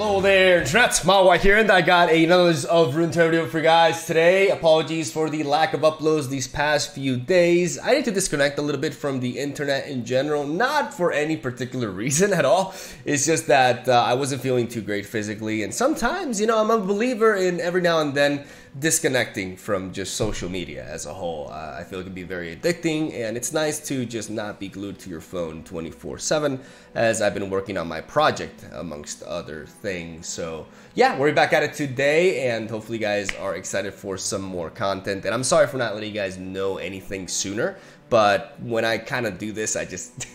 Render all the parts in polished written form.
Hello there, internet. Mawai here, and I got another of Runeterra video for you guys today. Apologies for the lack of uploads these past few days. I need to disconnect a little bit from the internet in general, not for any particular reason at all. It's just that I wasn't feeling too great physically, and sometimes, you know, I'm a believer in every now and then disconnecting from just social media as a whole. I feel it can be very addicting, and it's nice to just not be glued to your phone 24/7 as I've been working on my project amongst other things. So yeah, we're back at it today, and hopefully you guys are excited for some more content. And I'm sorry for not letting you guys know anything sooner, but when I kind of do this, I just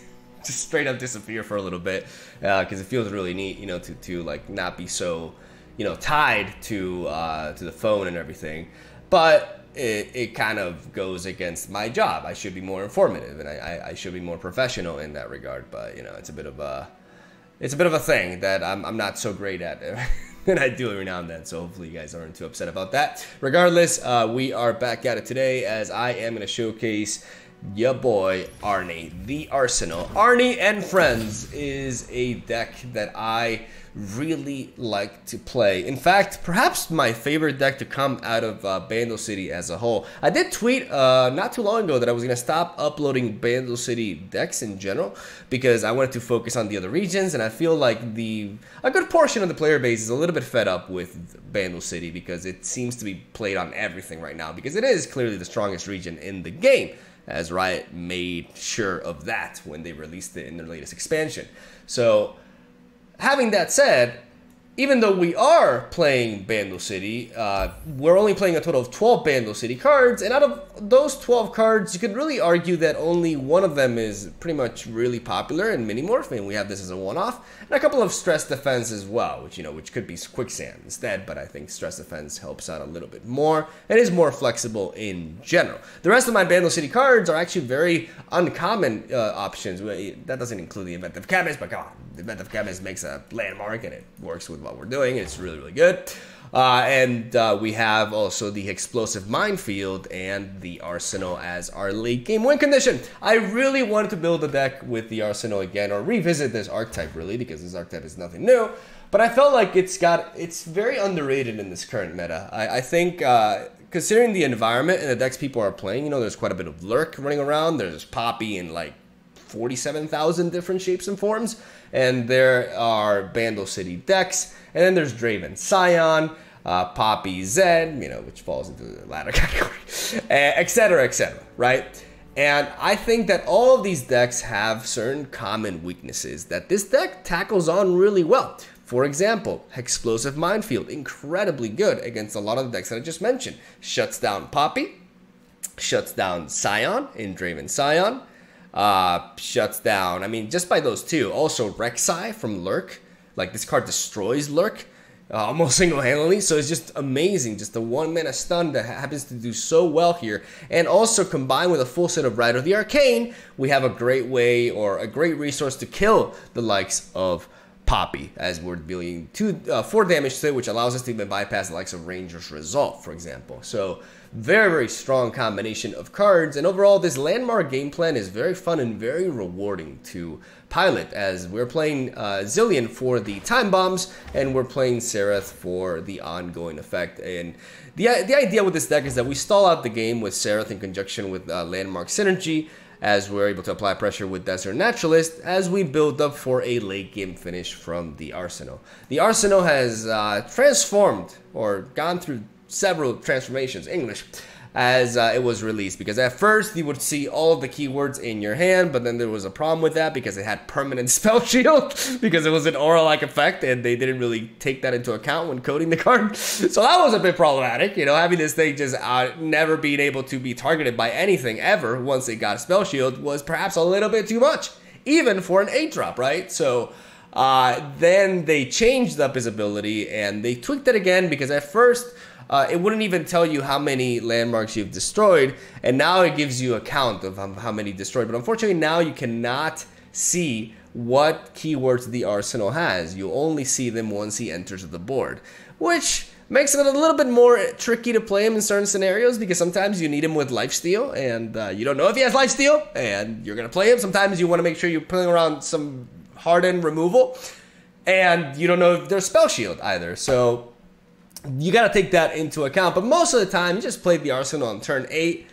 straight up disappear for a little bit because it feels really neat, you know, to like not be so, you know, tied to the phone and everything. But it kind of goes against my job. I should be more informative, and I should be more professional in that regard. But you know, it's a bit of a thing that I'm not so great at. And I do every now and then, so hopefully you guys aren't too upset about that. Regardless, we are back at it today as I am going to showcase ya boy Arni, the Arsenal. Arni and Friends is a deck that I really like to play. In fact, perhaps my favorite deck to come out of Bandle City as a whole. I did tweet not too long ago that I was going to stop uploading Bandle City decks in general because I wanted to focus on the other regions, and I feel like a good portion of the player base is a little bit fed up with Bandle City because it seems to be played on everything right now because it is clearly the strongest region in the game, as Riot made sure of that when they released it in their latest expansion. So having that said, even though we are playing Bandle City, we're only playing a total of 12 Bandle City cards, and out of those 12 cards, you could really argue that only one of them is pretty much really popular in Minimorph, and we have this as a one-off, and a couple of Stress Defense as well, which could be Quicksand instead, but I think Stress Defense helps out a little bit more, and is more flexible in general. The rest of my Bandle City cards are actually very uncommon options. That doesn't include the Inventive Chemist, but come on, the Inventive Chemist makes a landmark, and it works with what we're doing. It's really, really good. And we have also the Explosive Minefield and the Arsenal as our late game win condition. I really wanted to build a deck with the Arsenal again, or revisit this archetype really, because this archetype is nothing new. But I felt like it's very underrated in this current meta. I think considering the environment and the decks people are playing, you know, there's quite a bit of Lurk running around. There's Poppy in like 47,000 different shapes and forms, and there are Bandle City decks, and then there's Draven Scion, Poppy Zed, you know, which falls into the latter category, etc., right? And I think that all of these decks have certain common weaknesses that this deck tackles on really well. For example, Explosive Minefield, incredibly good against a lot of the decks that I just mentioned. Shuts down Poppy, shuts down Scion in Draven Scion, shuts down, I mean, just by those two. Also, Rek'Sai from Lurk. Like, this card destroys Lurk almost single-handedly. So it's just amazing. Just the 1-mana stun that happens to do so well here. And also, combined with a full set of Rider of the Arcane, we have a great way, or a great resource to kill the likes of Poppy, as we're dealing 4 damage to it, which allows us to even bypass the likes of Ranger's Resolve, for example. So very, very strong combination of cards, and overall this Landmark game plan is very fun and very rewarding to pilot, as we're playing Zilean for the time bombs, and we're playing Sereth for the ongoing effect. And the idea with this deck is that we stall out the game with Sereth in conjunction with Landmark Synergy, as we're able to apply pressure with Desert Naturalist as we build up for a late game finish from the Arsenal. The Arsenal has transformed, or gone through several transformations, English, as it was released, because at first you would see all of the keywords in your hand, but then there was a problem with that because it had permanent spell shield because it was an aura-like effect, and they didn't really take that into account when coding the card. So that was a bit problematic, you know, having this thing just never being able to be targeted by anything ever once it got spell shield was perhaps a little bit too much, even for an 8-drop, right? So then they changed up his ability, and they tweaked it again because at first it wouldn't even tell you how many landmarks you've destroyed, and now it gives you a count of how many destroyed. But unfortunately, now you cannot see what keywords the Arsenal has. You only see them once he enters the board, which makes it a little bit more tricky to play him in certain scenarios, because sometimes you need him with lifesteal, and you don't know if he has lifesteal, and you're going to play him. Sometimes you want to make sure you're pulling around some hardened removal, and you don't know if there's spell shield either. So you got to take that into account. But most of the time, you just play the Arsenal on turn 8,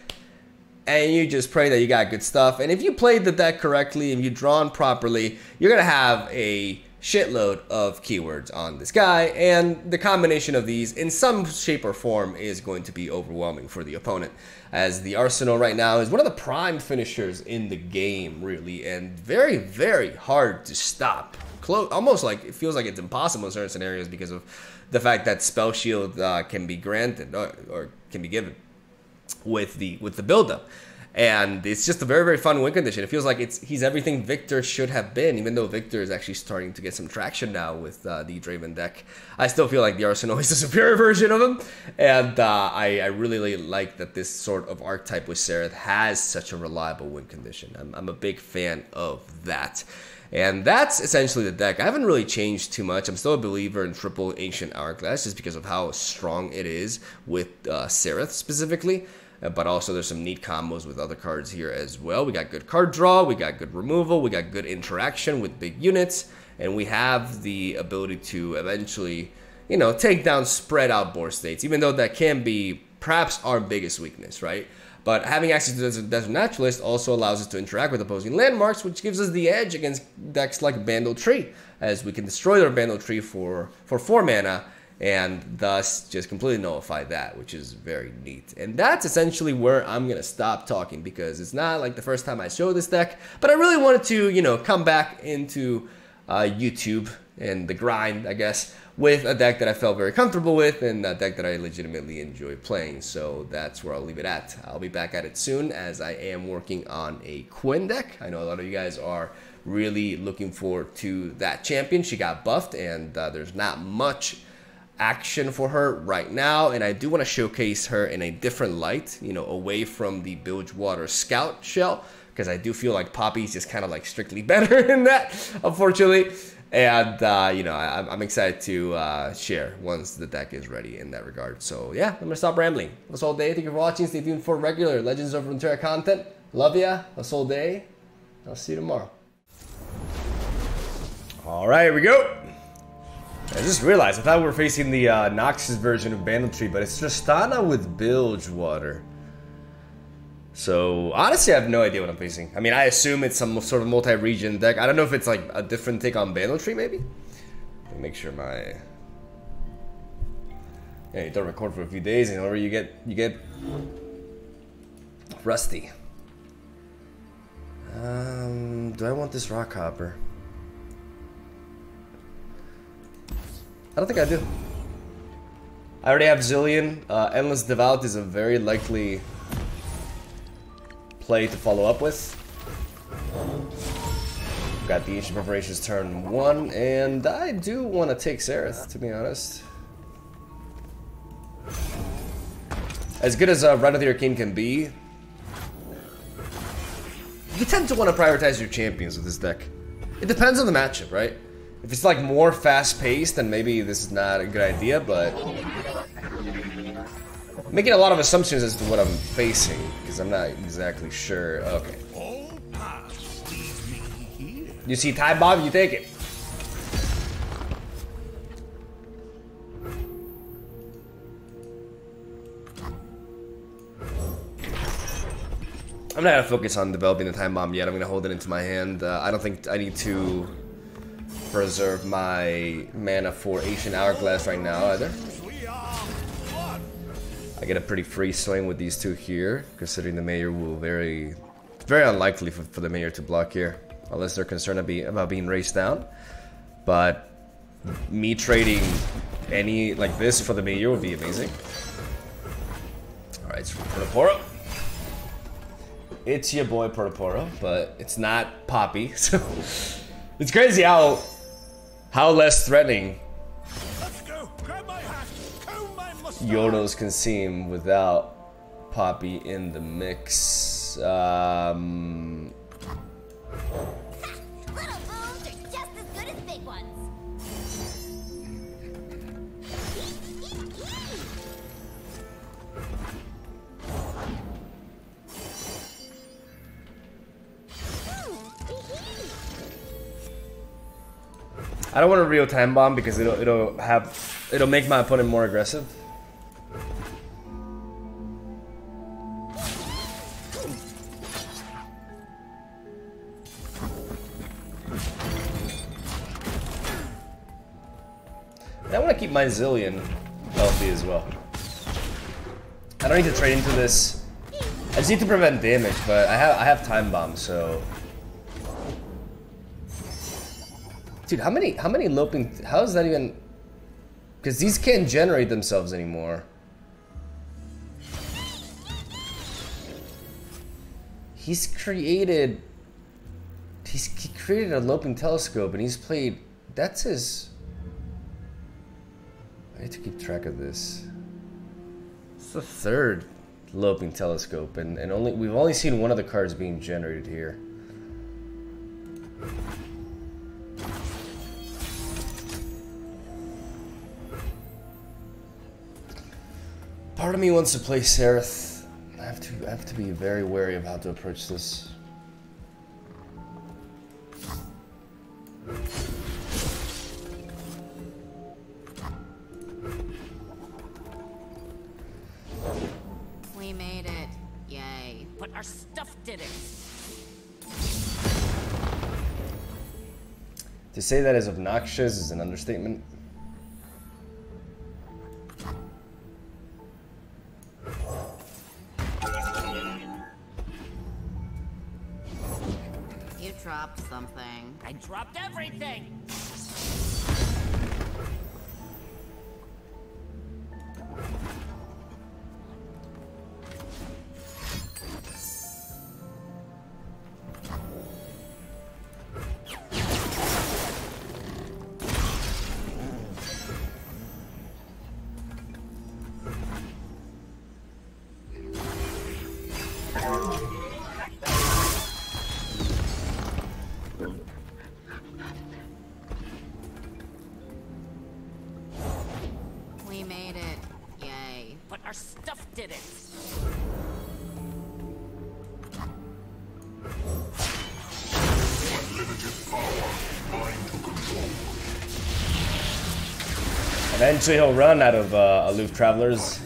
and you just pray that you got good stuff. And if you played the deck correctly and you drawn properly, you're going to have a shitload of keywords on this guy, and the combination of these in some shape or form is going to be overwhelming for the opponent, as the Arsenal right now is one of the prime finishers in the game, really, and very, very hard to stop. Almost like it feels like it's impossible in certain scenarios because of the fact that spell shield can be granted or can be given with the build-up. And it's just a very, very fun win condition. It feels like he's everything Victor should have been, even though Victor is actually starting to get some traction now with the Draven deck. I still feel like the Arsenal is a superior version of him, and I really like that this sort of archetype with Sereth has such a reliable win condition. I'm a big fan of that. And that's essentially the deck. I haven't really changed too much. I'm still a believer in triple Ancient Hourglass just because of how strong it is with Sereth specifically. But also there's some neat combos with other cards here as well. We got good card draw, we got good removal, we got good interaction with big units, and we have the ability to eventually, you know, take down spread out board states, even though that can be perhaps our biggest weakness, right? But having access to the Desert Naturalist also allows us to interact with opposing landmarks, which gives us the edge against decks like Bandle Tree, as we can destroy their Bandle Tree for 4 mana, and thus just completely nullify that, which is very neat. And that's essentially where I'm going to stop talking, because it's not like the first time I showed this deck, but I really wanted to, you know, come back into YouTube and the grind, I guess, with a deck that I felt very comfortable with and a deck that I legitimately enjoy playing. So that's where I'll leave it at. I'll be back at it soon, as I am working on a Quinn deck. I know a lot of you guys are really looking forward to that champion. She got buffed, and there's not much action for her right now, and I do want to showcase her in a different light, you know, away from the Bilgewater Scout shell, because I do feel like Poppy's just kind of like strictly better in that, unfortunately. And you know, I'm excited to share once the deck is ready in that regard. So yeah, I'm gonna stop rambling. That's all day. Thank you for watching. Stay tuned for regular Legends of Runeterra content. Love ya. That's all day. I'll see you tomorrow. All right, here we go. I just realized, I thought we were facing the Noxus version of Bandle Tree, but it's Tristana with Bilgewater. So, honestly, I have no idea what I'm facing. I mean, I assume it's some sort of multi-region deck. I don't know if it's like a different take on Bandle Tree, maybe? Let me make sure my... Yeah, you don't record for a few days, and whenever you get rusty. Do I want this Rockhopper? I don't think I do. I already have Zilean. Endless Devout is a very likely play to follow up with. Got the Ancient Preparations turn 1, and I do want to take Sereth, to be honest. As good as Rite of the Arcane can be, you tend to want to prioritize your champions with this deck. It depends on the matchup, right? If it's like more fast-paced, then maybe this is not a good idea, but I'm making a lot of assumptions as to what I'm facing, because I'm not exactly sure. Okay. You see Time Bomb, you take it. I'm not gonna focus on developing the Time Bomb yet. I'm gonna hold it into my hand. I don't think I need to preserve my mana for Ancient Hourglass right now either. I get a pretty free swing with these two here, considering the Mayor will very unlikely for the Mayor to block here, unless they're concerned about being raced down. But me trading any like this for the Mayor would be amazing. Alright, so Protoporo. It's your boy Protoporo, but it's not Poppy, so it's crazy how less threatening Yodos can seem without Poppy in the mix. Little booms are just as good as big ones. I don't want a real time bomb because it'll make my opponent more aggressive. And I want to keep my Zillion healthy as well. I don't need to trade into this. I just need to prevent damage, but I have time bomb, so. Dude, how many loping? How is that even? Because these can't generate themselves anymore. He created a loping telescope, and he's played. That's his. I need to keep track of this. It's the third loping telescope, and we've only seen one of the cards being generated here. Part of me wants to play Sereth. I have to be very wary of how to approach this. We made it. Yay. But our stuff did it. To say that is obnoxious is an understatement. You dropped something. I dropped everything! We made it. Yay. But our stuff did it. Eventually he'll run out of aloof travelers.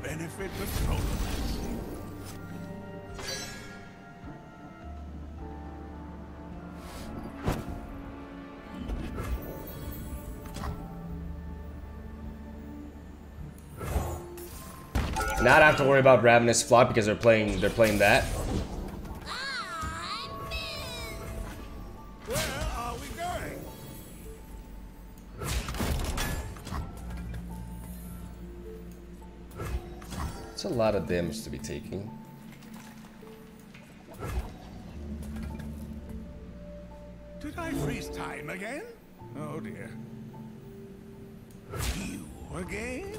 Benefit of tolerance. Not have to worry about Ravenous Flock because they're playing that. Where are we going? It's a lot of damage to be taking. Did I freeze time again? Oh dear. You again?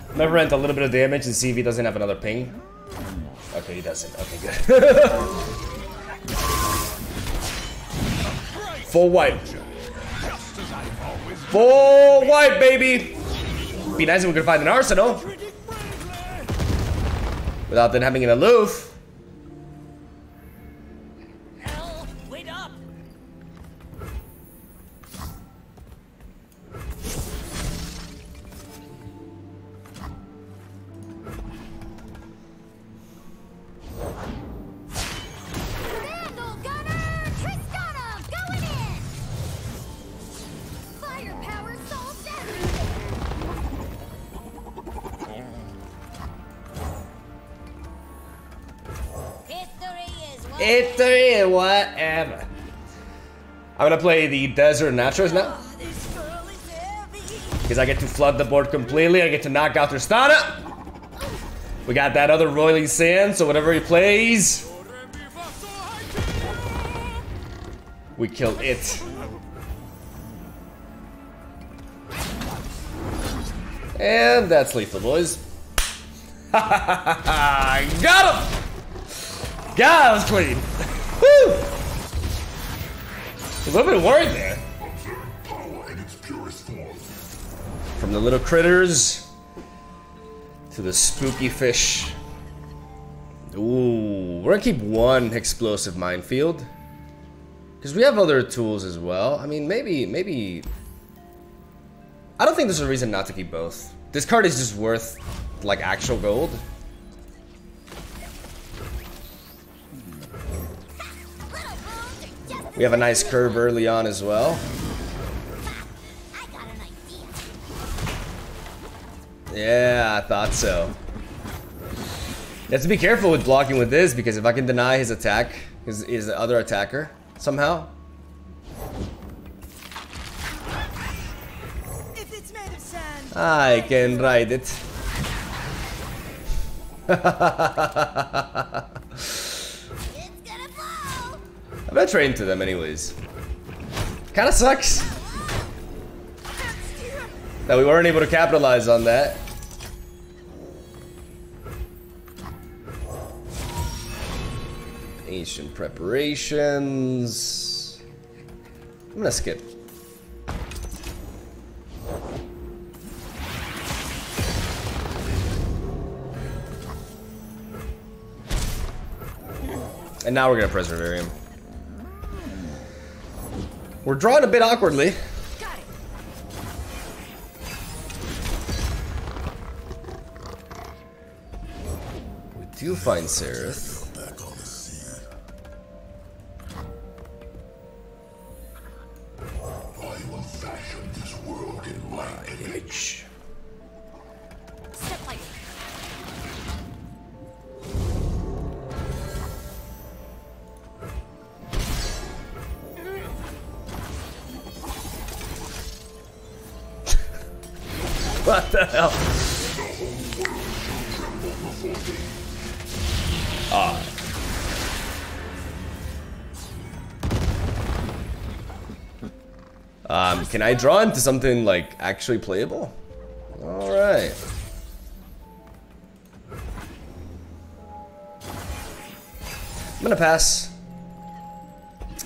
I'm gonna rent a little bit of damage and see if he doesn't have another ping. Okay, he doesn't. Okay, good. Full white. Full white, baby! Be nice if we could find an arsenal. Without then having an aloof. Hell, wait up! Vandal Gunner! Tristana going in! Firepower solves everything! History is Whatever. I'm gonna play the Desert Naturals now. this girl is heavy. Because I get to flood the board completely. I get to knock out Tristana. We got that other Roiling Sand, so whatever he plays. We kill it. And that's lethal, boys. Got him! God, that was clean. Woo! A little bit worried there. From the little critters to the spooky fish. Ooh, we're gonna keep one explosive minefield. Because we have other tools as well. I mean, maybe... I don't think there's a reason not to keep both. This card is just worth, like, actual gold. We have a nice curve early on as well. I got an idea. Yeah, I thought so. You have to be careful with blocking with this, because if I can deny his attack, his other attacker, somehow. If it's made of sand, I can ride it. It's gonna blow. I'm gonna trade into them anyways. Kinda sucks that we weren't able to capitalize on that. Ancient preparations. I'm gonna skip. And now we're gonna Preservarium. We're drawing a bit awkwardly. got it. We do find Seraph. Image. Step like What the hell? Can I draw into something like actually playable? All right. I'm gonna pass.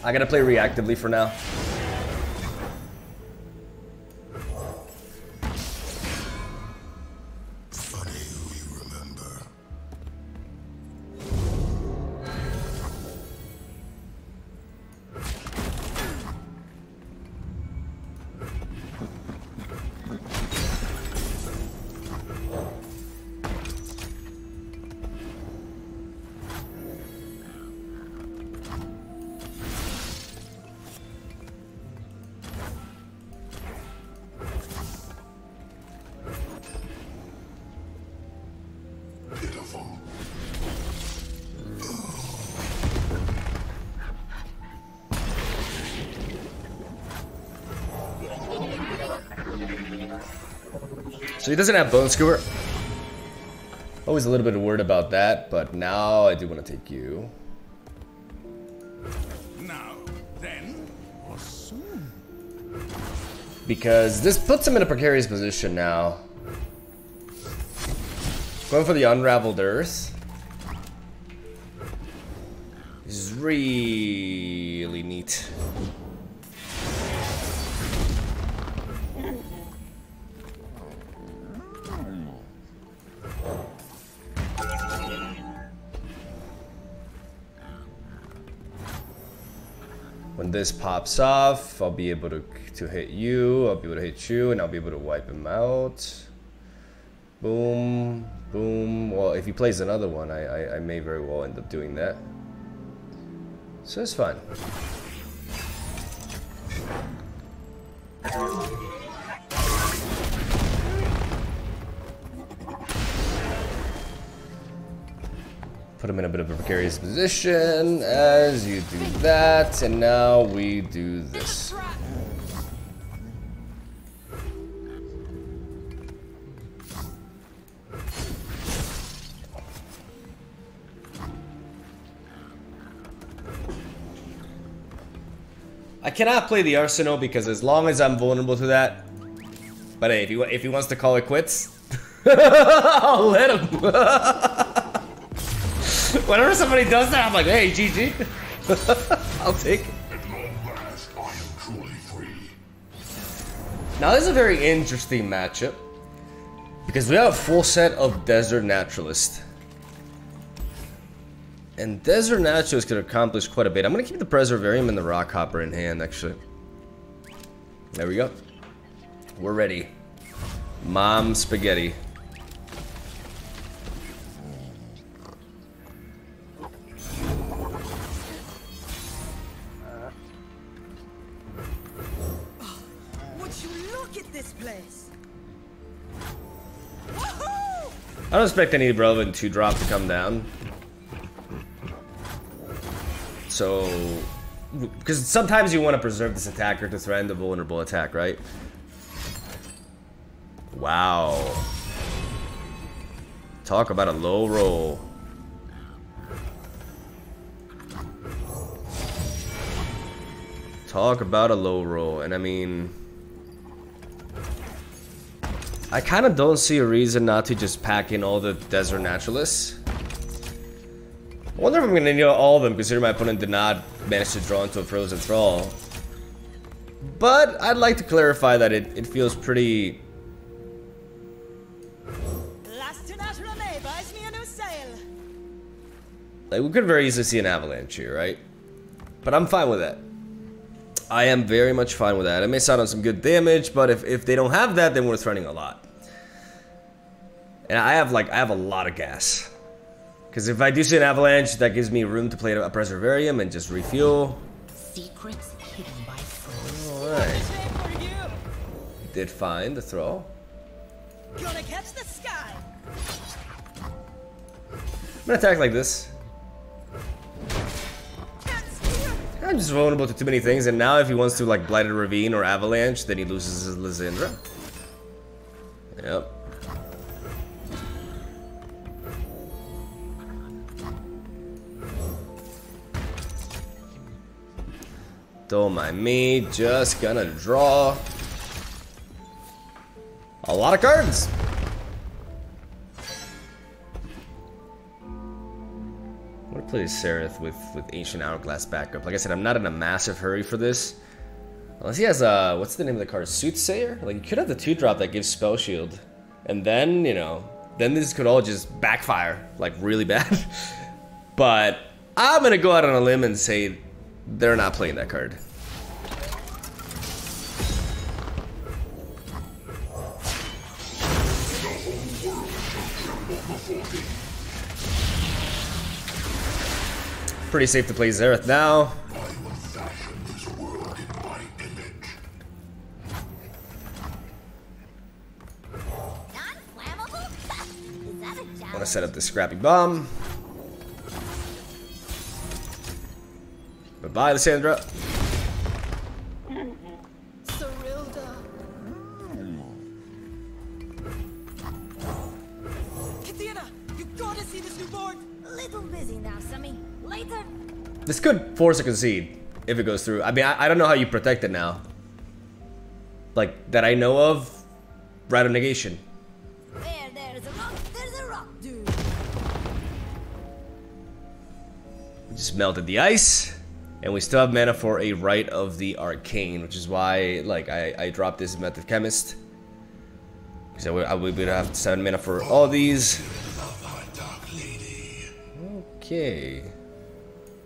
I gotta play reactively for now. So he doesn't have Bone Skewer. Always a little bit worried about that, but now I do want to take you. Now, then, or soon. Because this puts him in a precarious position now. Going for the Unraveled Earth. This is really neat. When this pops off, I'll be able to hit you, I'll be able to hit you, and I'll be able to wipe him out. Boom, boom. Well, if he plays another one, I may very well end up doing that. So it's fine. Put him in a bit of a precarious position as you do that, and now we do this. I cannot play the Arsenal because as long as I'm vulnerable to that. But hey, if he wants to call it quits, I'll let him. Whenever somebody does that, I'm like, hey, GG. I'll take it. Now this is a very interesting matchup because we have a full set of Desert Naturalist. And Desert Naturalist could accomplish quite a bit. I'm going to keep the Preservarium and the Rock Hopper in hand, actually. There we go. We're ready. Mom spaghetti. Would you look at this place? I don't expect any relevant 2-drop to come down. So, because sometimes you want to preserve this attacker to threaten the vulnerable attack, right? Wow. Talk about a low roll. Talk about a low roll. And I mean, I kind of don't see a reason not to just pack in all the Desert Naturalists. I wonder if I'm gonna need all of them, considering my opponent did not manage to draw into a Frozen Thrall. But I'd like to clarify that it feels pretty... buys me a new sail. Like, we could very easily see an Avalanche here, right? But I'm fine with that. I am very much fine with that. It may sound on some good damage, but if they don't have that, then we're threatening a lot. And I have a lot of gas. Because if I do see an Avalanche, that gives me room to play a Preservarium and just refuel. Secrets hidden by frogs. Alright. Did find the throw. Gonna catch the sky. I'm gonna attack like this. I'm just vulnerable to too many things, and now if he wants to like Blighted Ravine or Avalanche, then he loses his Lysindra. Yep. Don't mind me, just gonna draw a lot of cards. I'm gonna play Sereth with Ancient Hourglass backup. Like I said, I'm not in a massive hurry for this. Unless he has what's the name of the card? Soothsayer? Like, you could have the 2-drop that gives Spell Shield. And then, you know, then this could all just backfire, like, really bad. But I'm gonna go out on a limb and say they're not playing that card. Pretty safe to play Zereth now. I'm gonna set up the Scrappy Bomb. Bye-bye, Lysandra. Serilda. Katina, you gotta see this new board. Little busy now, Sammy. Later. This could force a concede if it goes through. I mean, I don't know how you protect it now. Like, that I know of, Rite of Negation. Where there's a rock, dude. Just melted the ice. And we still have mana for a Rite of the Arcane, which is why, like, I dropped this Method Chemist. Because I would have 7 mana for all these. Okay.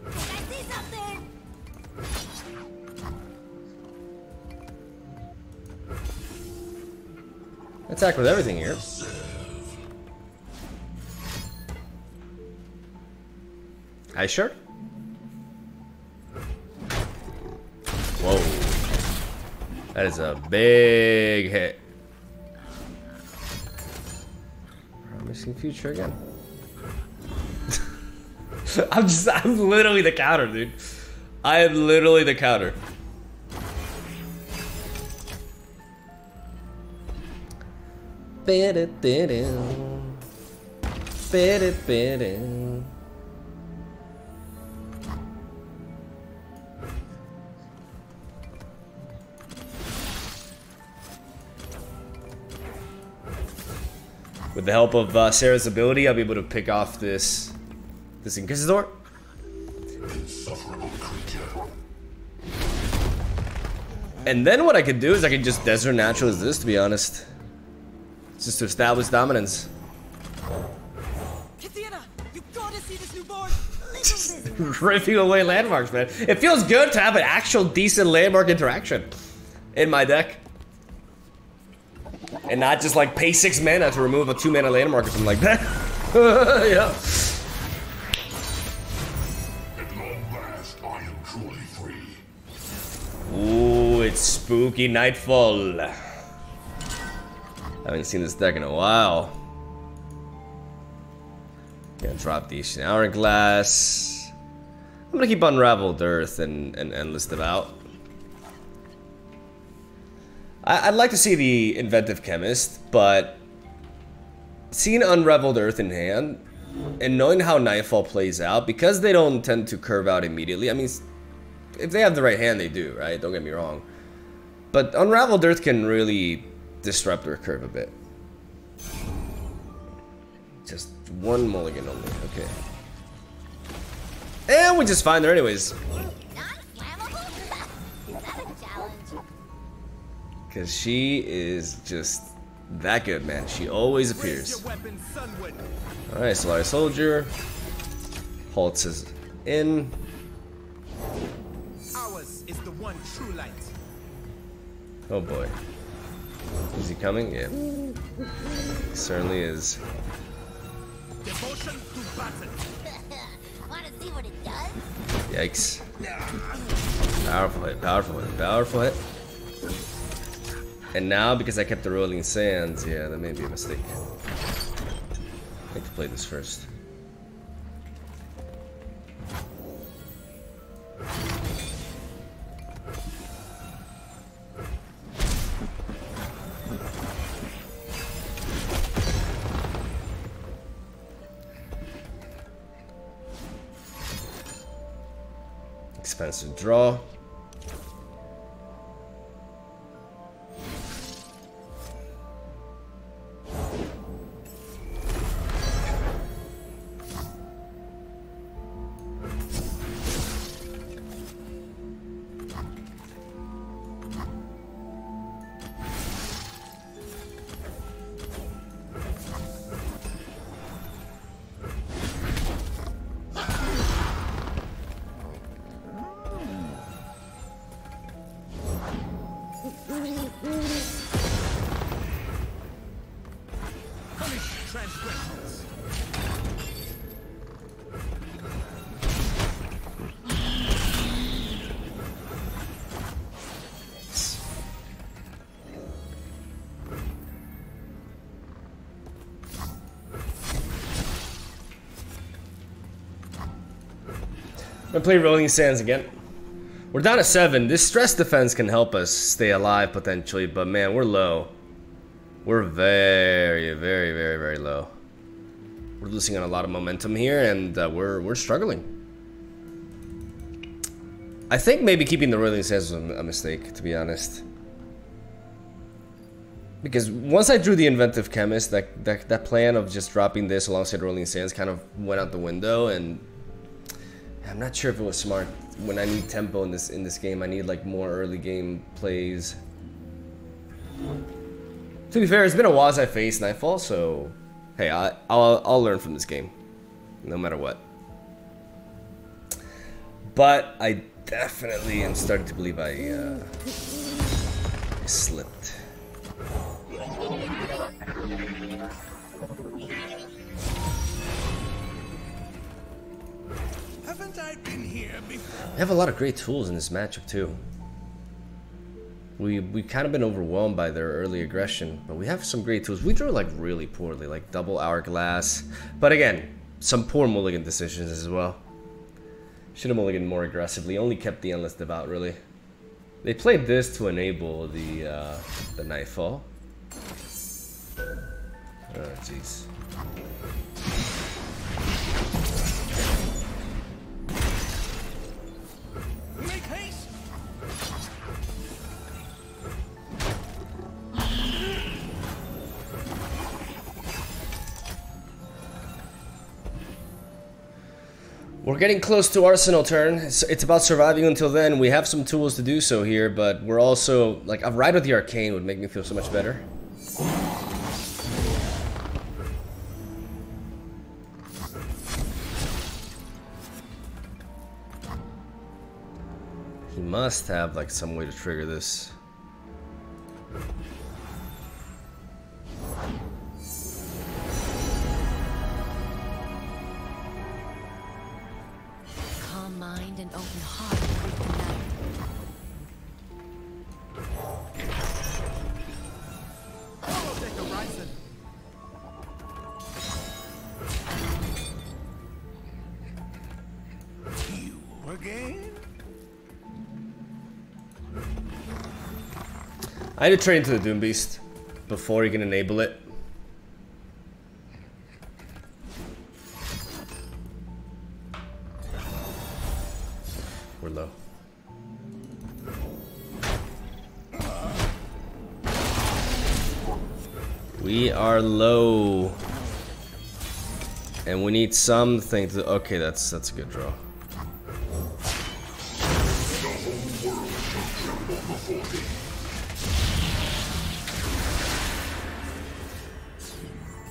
Can I see something? Attack with everything here. Are you sure? Whoa. That is a big hit. Promising future again. I'm literally the counter, dude. I am literally the counter. With the help of Sarah's ability, I'll be able to pick off this Inquisitor. And then what I could do is I could just Desert Natural as this, to be honest. Just to establish dominance. Katina, you gotta see this new board. Ripping away landmarks, man. It feels good to have an actual decent landmark interaction in my deck. And not just like pay 6 mana to remove a 2 mana landmark or something like that. Yeah. At long last, I am truly free. Ooh, it's spooky nightfall. I haven't seen this deck in a while. Gonna drop the Hourglass. I'm gonna keep Unraveled Earth and Endless Devout. I'd like to see the Inventive Chemist, but seeing Unraveled Earth in hand and knowing how Nightfall plays out, because they don't tend to curve out immediately. I mean, if they have the right hand, they do, right? Don't get me wrong. But Unraveled Earth can really disrupt their curve a bit. Just one mulligan only, okay. And we just find her anyways. Because she is just that good, man. She always appears. Alright, Solari Soldier. Halts is in. Ours is the one true light. Oh boy. Is he coming? Yeah. He certainly is. Devotion to battle. Wanna see what it does? Yikes. Powerful hit, powerful hit, powerful hit. And now, because I kept the Rolling Sands, yeah, that may be a mistake. I need to play this first. Expensive draw. Transgressions. I'm gonna play Rolling Sands again. We're down to 7. This stress defense can help us stay alive potentially, but man, we're low. We're very, very, very, very low. We're losing on a lot of momentum here, and we're struggling. I think maybe keeping the Rolling Sands was a mistake, to be honest. Because once I drew the Inventive Chemist, that plan of just dropping this alongside Rolling Sands kind of went out the window, and I'm not sure if it was smart. When I need tempo in this game, I need like more early game plays. To be fair, it's been a while since I faced Nightfall, so hey, I'll learn from this game, no matter what. But I definitely am starting to believe I slipped. Haven't I been here before? I have a lot of great tools in this matchup too. We've kind of been overwhelmed by their early aggression, but we have some great tools. We drew like really poorly, like double Hourglass. But again, some poor mulligan decisions as well. Should have mulliganed more aggressively. Only kept the Endless Devout really. They played this to enable the Nightfall. Oh jeez. Make haste. We're getting close to Arsenal turn. It's about surviving until then. We have some tools to do so here, but we're also... Like, a ride with the Arcane would make me feel so much better. He must have, like, some way to trigger this. Mind and open heart with the matter. You again? I need to train to the Doom Beast before he can enable it. We're low. We are low. And we need something to... Okay, that's a good draw.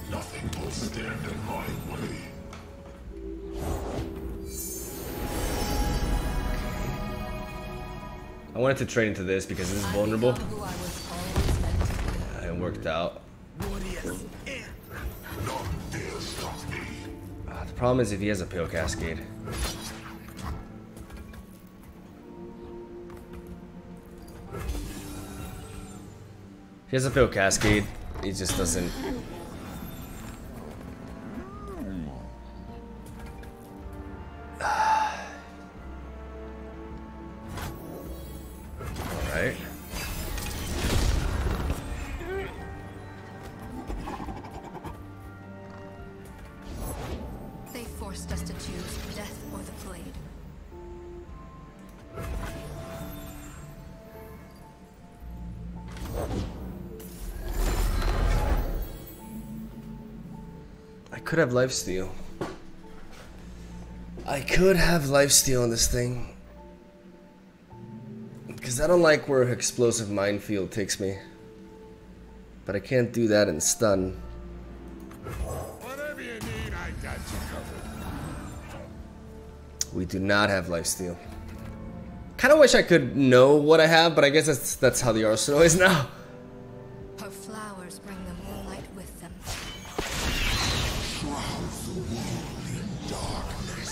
Nothing will stand in my way. I wanted to trade into this because this is vulnerable. It worked out. The problem is if he has a Pale Cascade. If he has a Pale Cascade, he just doesn't... Alright. They forced us to choose death or the blade. I could have lifesteal. I could have lifesteal on this thing. Because I don't like where explosive minefield takes me. But I can't do that in stun. Whatever you need, I got you covered. We do not have lifesteal. Kind of wish I could know what I have, but I guess that's how the arsenal is now. Her flowers bring the moonlight with them. Shrouds the world in darkness.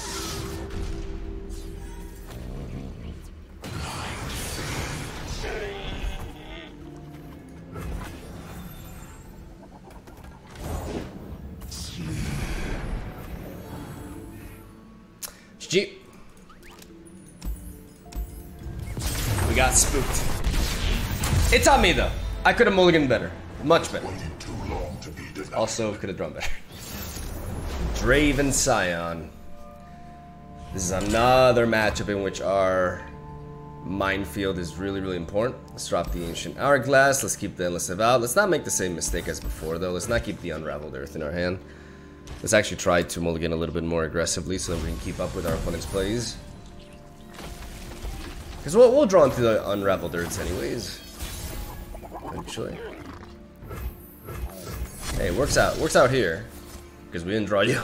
GG. We got spooked. It's on me though. I could have mulliganed better. Much better. Waited too long to be developed. Also could have drawn better. Draven Scion. This is another matchup in which our minefield is really, really important. Let's drop the Ancient Hourglass. Let's keep the Endless Avowed. Let's not make the same mistake as before though. Let's not keep the Unraveled Earth in our hand. Let's actually try to mulligan a little bit more aggressively so that we can keep up with our opponent's plays. Because we'll draw into the Unraveled Earths anyways. Actually. Hey, it works out. It works out here. Because we didn't draw you.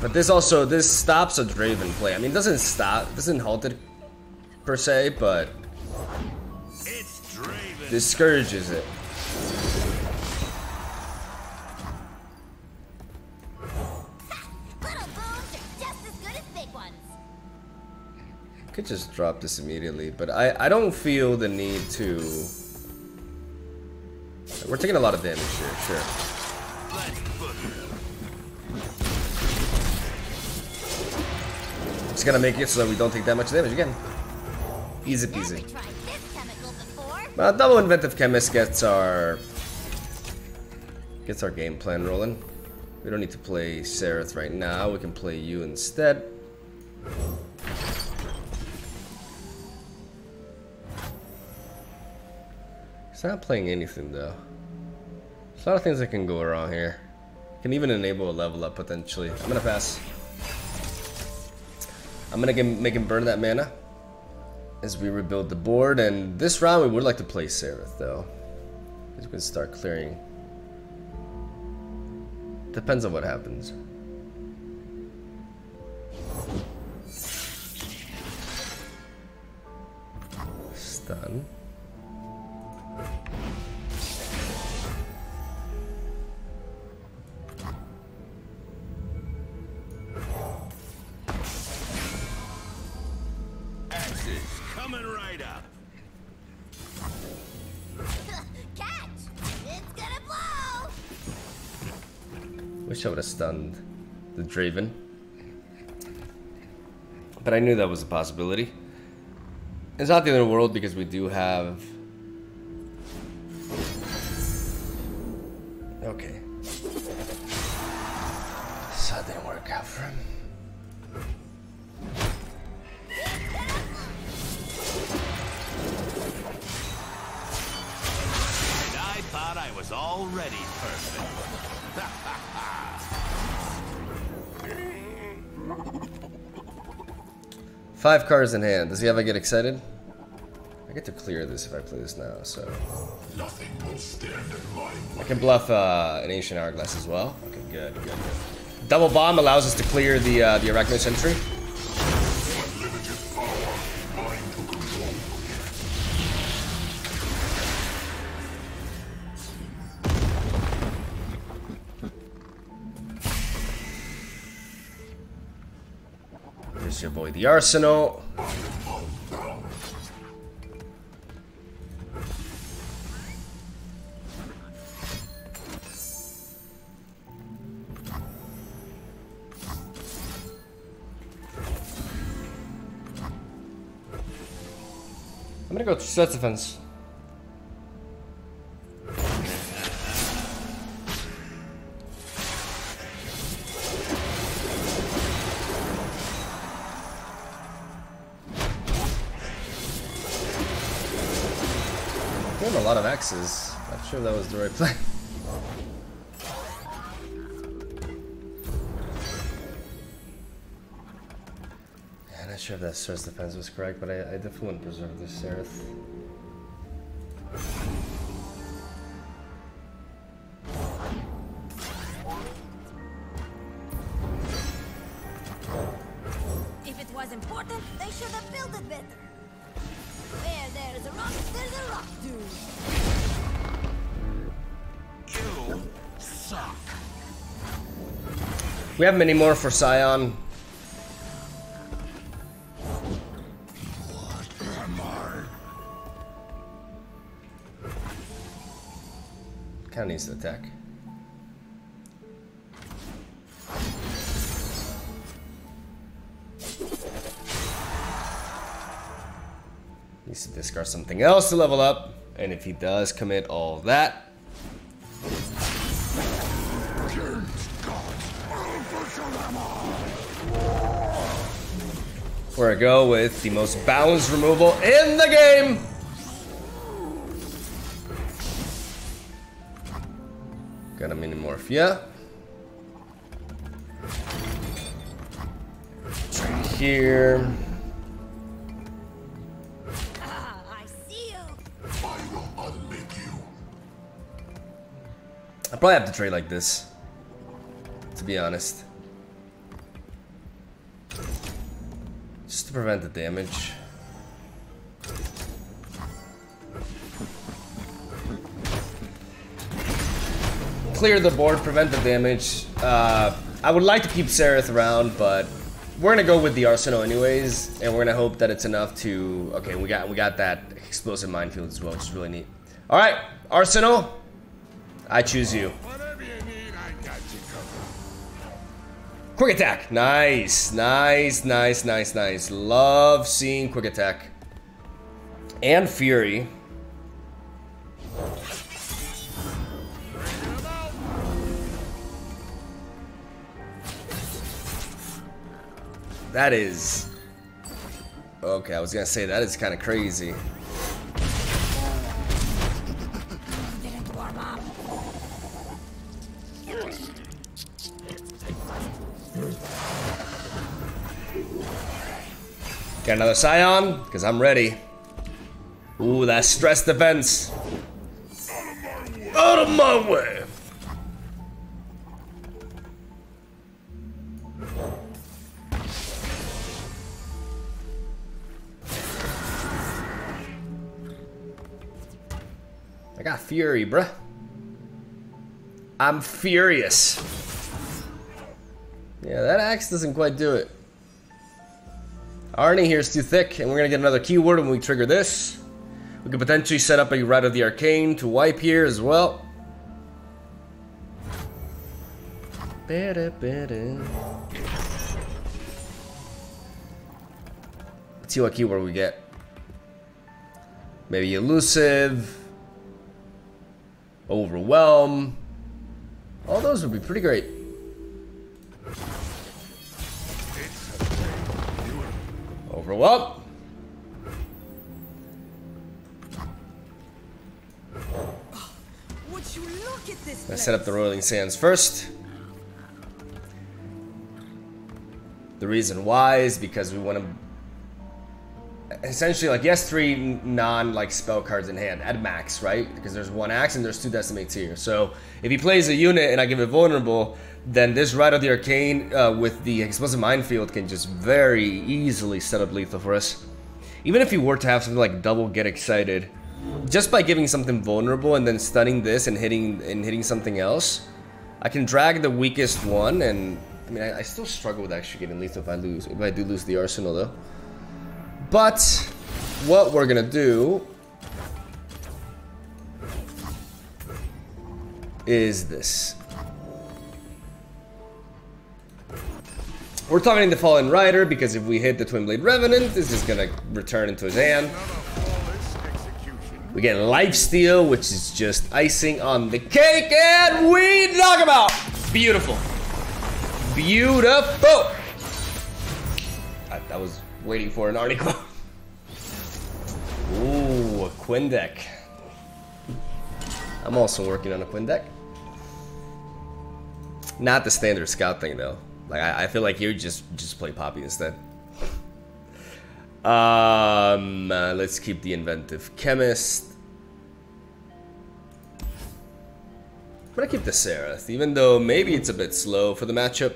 But this stops a Draven play. I mean, it doesn't halt it per se, but It's Draven. discourages it. Little booms are just as good as big ones. Could just drop this immediately, but I don't feel the need to. We're taking a lot of damage here, sure. Just gotta make it so that we don't take that much damage again. Easy Never peasy. tried this chemical before. Well, Double Inventive Chemist gets our game plan rolling. We don't need to play Sereth right now. We can play you instead. He's not playing anything though. a lot of things that can go wrong here. Can even enable a level up potentially. I'm gonna pass. I'm gonna make him burn that mana as we rebuild the board. And this round we would like to play Seraph though, because we can start clearing. Depends on what happens. Stun. Axes coming right up. Catch! It's gonna blow! Wish I would have stunned the Draven. But I knew that was a possibility. It's not the end of the world because we do have... Okay. So that didn't work out for him. And I thought I was already perfect. 5 cards in hand. Does he ever get excited? I get to clear this if I play this now, so... Nothing will stand in my way. I can bluff an Ancient Hourglass as well. Okay, good. Double Bomb allows us to clear the Arachno Sentry. Unlimited power, mine to control. There's your boy, the Arsenal. I'm gonna go to Sweat Defense. A lot of X's. Not sure that was the right play. Yeah, not sure if that Swords Defense was correct, but I definitely wouldn't preserve this Seraph. If it was important, they should have built it better. Where there's a rock, dude. You suck. We have many more for Scion. What am I? Kinda needs to attack. Needs to discard something else to level up. And if he does commit all that, we're gonna go with the most balanced removal in the game. Got a Minimorph, yeah. Right here. I see you. I will unmake you. I probably have to trade like this, to be honest. Just to prevent the damage. Clear the board, prevent the damage. I would like to keep Seraph around, but we're gonna go with the Arsenal anyways, and we're gonna hope that it's enough to... Okay, we got that explosive minefield as well, which is really neat. All right, Arsenal, I choose you. Whatever you need, I got you covered. Quick attack, nice, nice, nice, nice, nice. Love seeing quick attack and fury. That is... Okay, I was gonna say, that is kind of crazy. Didn't warm up. Got another Scion, because I'm ready. Ooh, that stress defense. Out of my way. I got fury, bruh. I'm furious. Yeah, that axe doesn't quite do it. Arnie here is too thick, and we're gonna get another keyword when we trigger this. We could potentially set up a Rite of the Arcane to wipe here as well. Let's see what keyword we get. Maybe Elusive, Overwhelm. All those would be pretty great. Overwhelm. Would you look at this Let's set up the Rolling Sands first. The reason why is because we want to essentially, like, yes, 3 non spell cards in hand at max, right? Because there's 1 axe and there's 2 decimates here. So if he plays a unit and I give it vulnerable, then this Rite of the Arcane with the Explosive Minefield can just very easily set up lethal for us. Even if he were to have something like double Get Excited, just by giving something vulnerable and then stunning this and hitting something else, I can drag the weakest one. And I mean, I still struggle with actually getting lethal if I do lose the Arsenal though. But what we're gonna do is this. We're targeting the Fallen Rider because if we hit the Twin Blade Revenant, this is gonna return into his hand. We get Lifesteal, which is just icing on the cake, and we knock him out. Beautiful. Beautiful. I was waiting for an article. Ooh, a Quinn deck. I'm also working on a Quinn deck. Not the standard scout thing though. Like I feel like you just play Poppy instead. Let's keep the Inventive Chemist. I'm gonna keep the Seraph, even though maybe it's a bit slow for the matchup.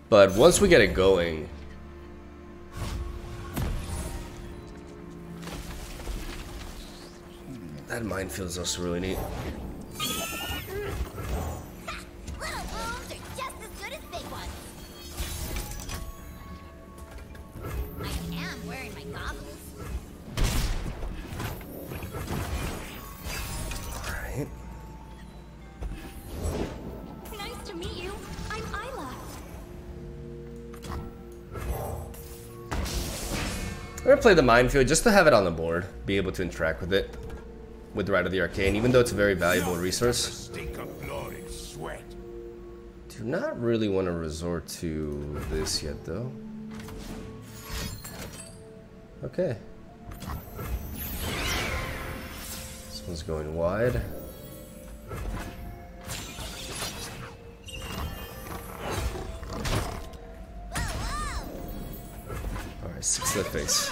But once we get it going, that minefield is also really neat. Little wounds are just as good as big ones. I am wearing my goggles. Alright. Nice to meet you. I'm Isla. I'm gonna play the minefield just to have it on the board, be able to interact with it. With Rite of the Arcane, even though it's a very valuable resource. Stink of blood and sweat. Do not really want to resort to this yet, though. Okay. This one's going wide. Alright, 6 to the face.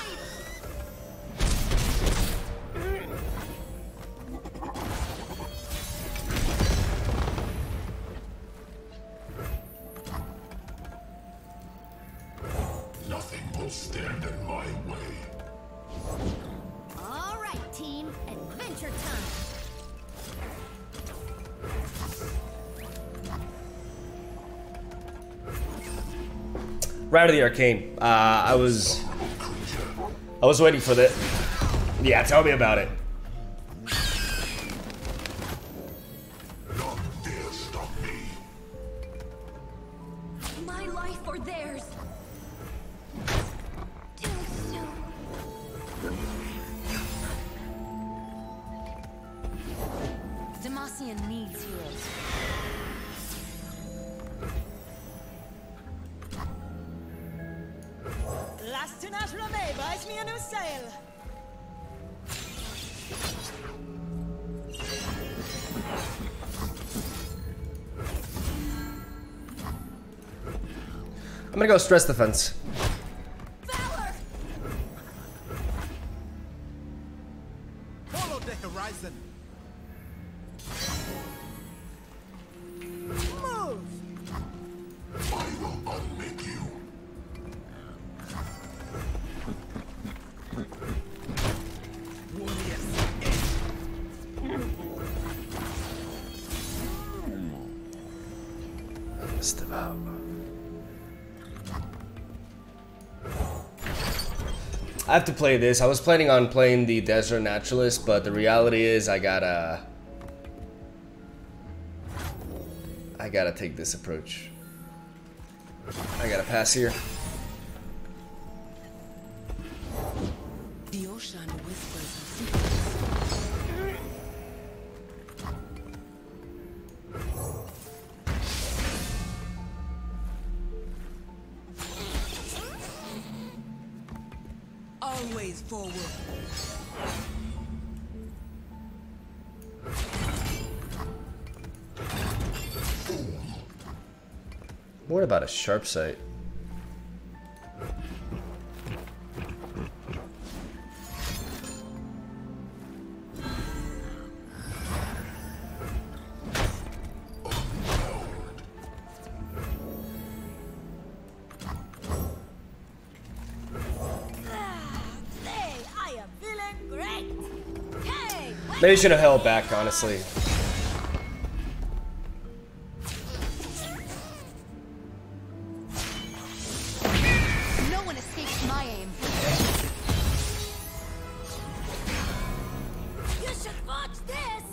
Nothing will stand in my way. All right, team. Adventure time. Rite of the Arcane. I was waiting for that. Yeah, tell me about it. None dare stop me. My life or theirs. Too soon. Demacian needs heroes. Last tonight May buys me a new sail. I'm gonna go stress defense. Valor! Follow the horizon. Move! I will unmake you. Step out. I have to play this. I was planning on playing the Desert Naturalist, but the reality is I gotta take this approach. I gotta pass here. The ocean whispers. Always forward. What about a sharp sight? Hey, I am feeling great! Hey! Maybe should have held back, honestly. No one escapes my aim. You should watch this!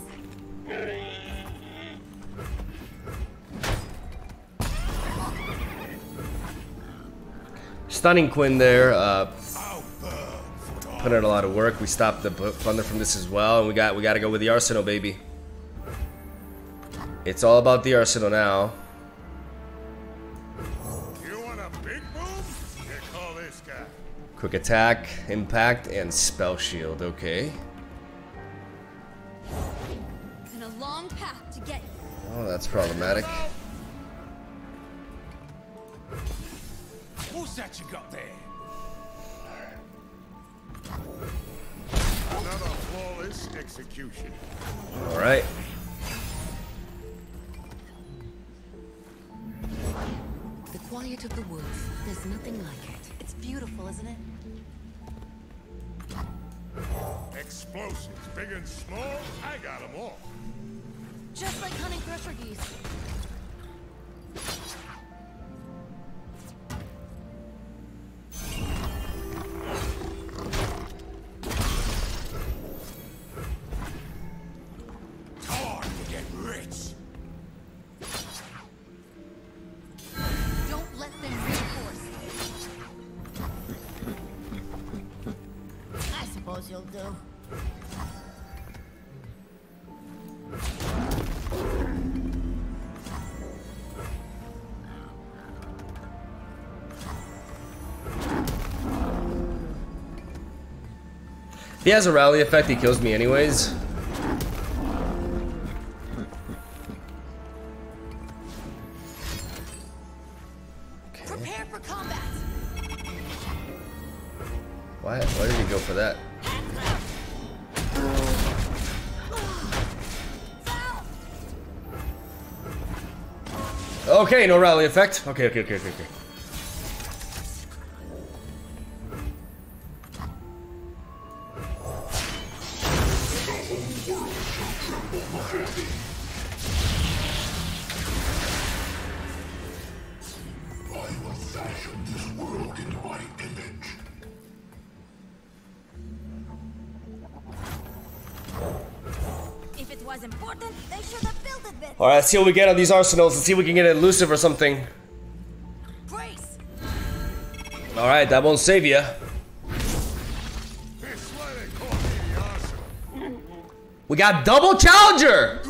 Stunning Quinn there. Put in a lot of work. We stopped the plunder from this as well, and we got to go with the arsenal, baby. It's all about the arsenal now. You want a big boom? Here, call this guy. Quick attack, impact, and spell shield. Okay. And a long path to get you. Oh, that's problematic. What's that you got there? Another flawless execution. All right. The quiet of the woods. There's nothing like it. It's beautiful, isn't it? Explosives, big and small, I got them all. Just like hunting thresher geese. Time to get rich. Don't let them reinforce. I suppose you'll do. If he has a rally effect, he kills me anyways. Prepare for combat. Why did he go for that? Okay, no rally effect. Okay. I will fashion this world in my image. If it was important, they should have built it better. All right, let's see what we get on these arsenals. Let's see if we can get an elusive or something. Brace! All right, that won't save you. This why they call me the Arsenal. We got double challenger.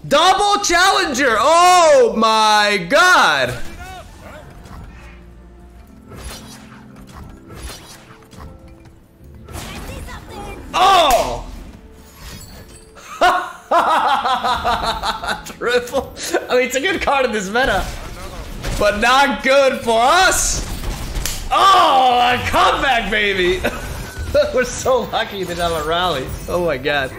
Double challenger. Oh my god. I see something! Oh. Triple. I mean, it's a good card in this meta. but not good for us. Oh, a comeback, baby. We're so lucky to have a rally. Oh my god.